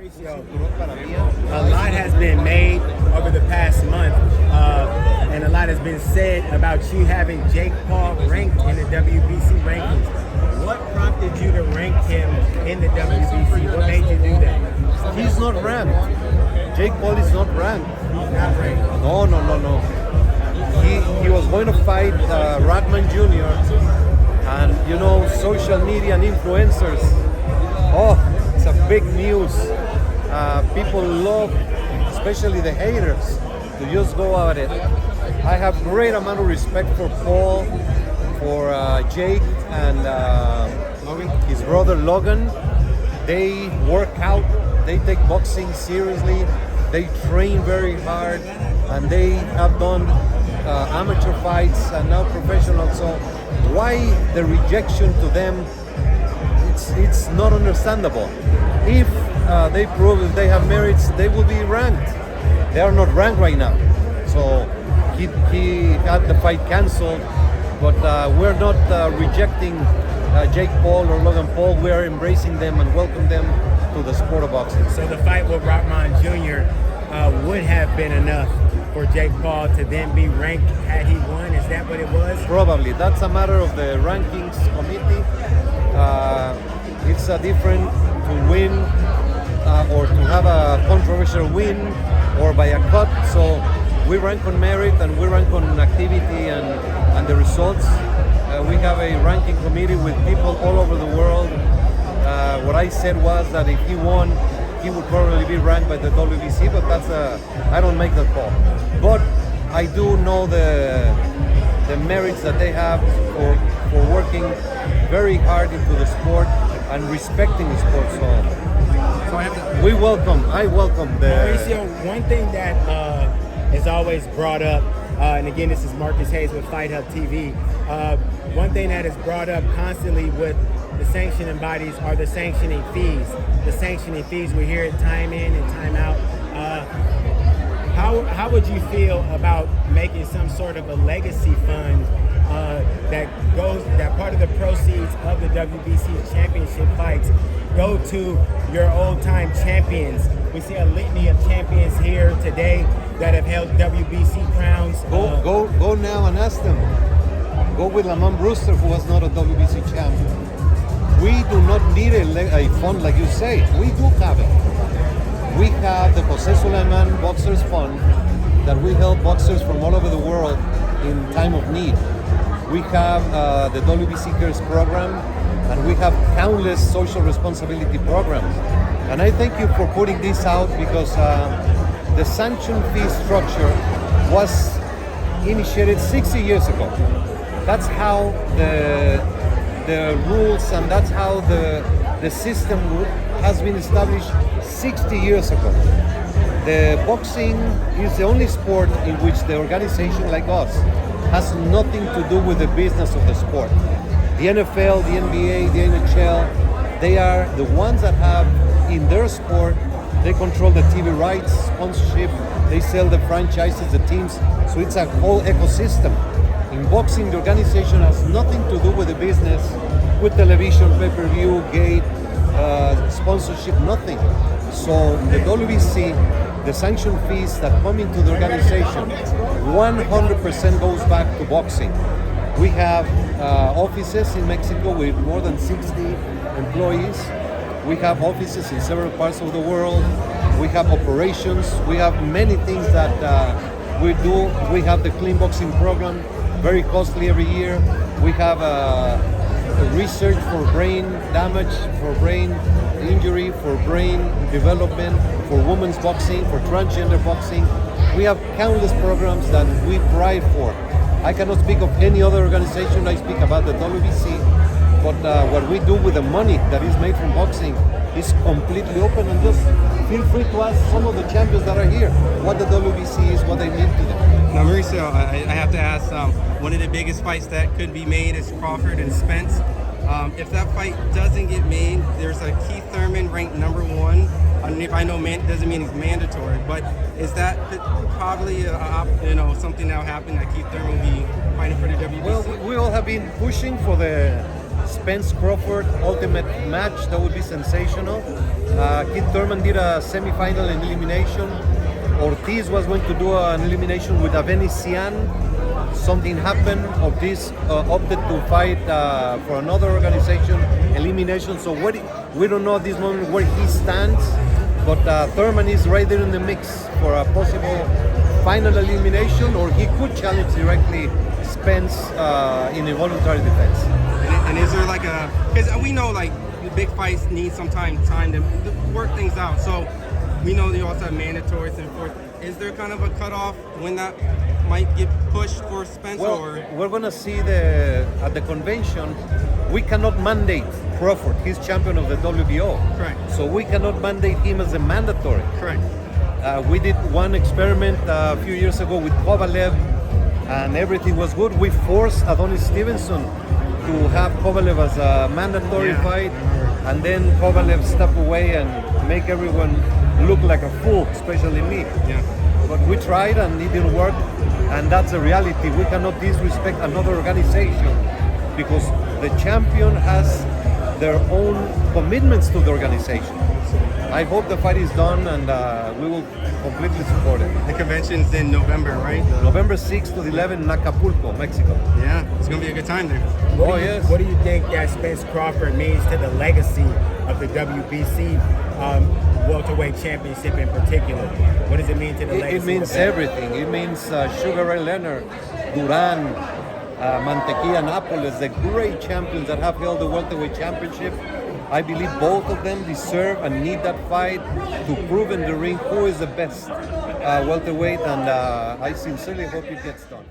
A lot has been made over the past month, and a lot has been said about you having Jake Paul ranked in the WBC rankings. What prompted you to rank him in the WBC? What made you do that? He's not ranked. Jake Paul is not ranked. He's not ranked. No. He was going to fight Rodman Jr. and social media and influencers. Oh, it's a big news. People love, especially the haters, to just go at it. I have great amount of respect for Paul, for Jake and his brother Logan. They work out, they take boxing seriously, they train very hard, and they have done amateur fights and now professional. So why the rejection to them? It's not understandable. If they prove if they have merits, they will be ranked. They are not ranked right now. So he had the fight canceled, but we're not rejecting Jake Paul or Logan Paul. We are embracing them and welcome them to the sport of boxing. So the fight with Rodman Jr. Would have been enough for Jake Paul to then be ranked had he won? Is that what it was? Probably. That's a matter of the rankings committee. It's different to win or to have a controversial win or by a cut. So we rank on merit and we rank on activity and the results. We have a ranking committee with people all over the world. What I said was that if he won, he would probably be ranked by the WBC, but I don't make that call. But I do know the merits that they have for working very hard into the sport and respecting the sport. So I welcome the... Mauricio, one thing that is always brought up, and again, this is Marcus Hayes with FightHype TV. One thing that is brought up constantly with the sanctioning bodies are the sanctioning fees. The sanctioning fees, we hear it time in and time out. How would you feel about making some sort of a legacy fund that part of the proceeds of the WBC championship fights go to your old-time champions? We see a litany of champions here today that have held WBC crowns. Go now and ask them. Go with Lamont Brewster, who was not a WBC champ. We do not need a fund like you say. We do have it. We have the Sulaiman Boxers Fund that we help boxers from all over the world in time of need. We have the WBC Cares program, and we have countless social responsibility programs. And I thank you for putting this out because the sanction fee structure was initiated 60 years ago. That's how the rules and that's how the system has been established 60 years ago. The boxing is the only sport in which the organization like us has nothing to do with the business of the sport. The NFL, the NBA, the NHL, they are the ones that have in their sport, they control the TV rights, sponsorship, they sell the franchises, the teams, so it's a whole ecosystem. In boxing, the organization has nothing to do with the business, with television, pay-per-view, gate, sponsorship, nothing. So the WBC, the sanction fees that come into the organization, 100% goes back to boxing. We have offices in Mexico with more than 60 employees. We have offices in several parts of the world. We have operations. We have many things that we do. We have the clean boxing program, very costly every year. We have research for brain damage, for brain injury, for brain development, for women's boxing, for transgender boxing. We have countless programs that we thrive for. I cannot speak of any other organization. I speak about the WBC, but what we do with the money that is made from boxing is completely open, and just feel free to ask some of the champions that are here what the WBC is, what they mean to them. Now, Mauricio, I have to ask, one of the biggest fights that could be made is Crawford and Spence. If that fight doesn't get made, there's a Keith Thurman ranked #1. If I know doesn't mean it's mandatory, but is that probably something that will happen that Keith Thurman will be fighting for the WBC? Well, we all have been pushing for the Spence Crawford ultimate match. That would be sensational. Kid Thurman did a semi-final in elimination. Ortiz was going to do an elimination with a Venetian. Something happened. Ortiz opted to fight for another organization, elimination. So we don't know at this moment where he stands, but Thurman is right there in the mix for a possible final elimination, or he could challenge directly Spence in a voluntary defense. And is there like a, because we know like the big fights need some time to work things out. So we know they also have mandatories and forth. Is there kind of a cutoff when that might get pushed for Spence? Well, or we're gonna see at the convention. We cannot mandate Crawford. He's champion of the WBO. Correct. So we cannot mandate him as a mandatory. Correct. We did one experiment a few years ago with Kovalev, and everything was good. We forced Adonis Stevenson to have Kovalev as a mandatory fight, and then Kovalev step away and make everyone look like a fool, especially me. Yeah. But we tried and it didn't work, and that's a reality. We cannot disrespect another organization because the champion has their own commitments to the organization. I hope the fight is done, and we will completely support it. The convention's in November, right? November 6th to 11th in Acapulco, Mexico. Yeah, it's gonna be a good time there. What do you think that Spence Crawford means to the legacy of the WBC welterweight championship in particular? What does it mean to the legacy? It means everything. It means Sugar Ray Leonard, Duran, Mantequilla Nápoles, the great champions that have held the welterweight championship. I believe both of them deserve and need that fight to prove in the ring who is the best welterweight, and I sincerely hope it gets done.